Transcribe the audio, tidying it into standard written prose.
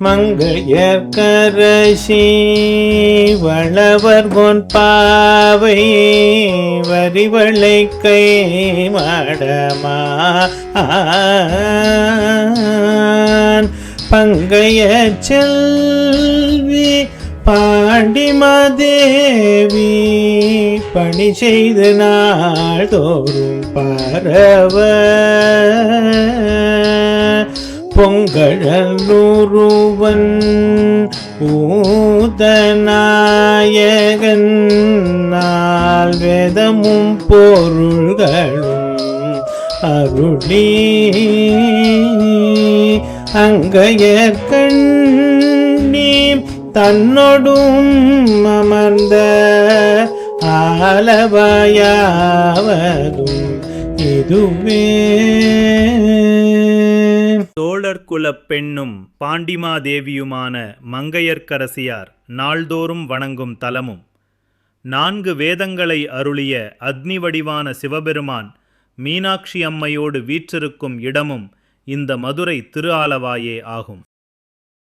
மங்கையர்கரசி வளவர் பொன்பாவை வரிவளை கை மடமா பங்கைய செல்வி பாண்டிமாதேவி பணி செய்து நாள்தோறும் பரவ பொங்கழலூருவன் ஊதநாயகன் நாள் வேதமும் பொருள்களும் அருளி அங்கையர்கண்ணி தன்னொடும் அமர்ந்த ஆலவாயாவதும் இதுவே. சோழர் குலப் பெண்ணும் பாண்டிமாதேவியுமான மங்கையர்க்கரசியார் நாள்தோறும் வணங்கும் தலமும் 4 வேதங்களை அருளிய அக்னி வடிவான சிவபெருமான் மீனாட்சி அம்மையோடு வீற்றிருக்கும் இடமும் இந்த மதுரை திரு ஆலவாயே ஆகும்.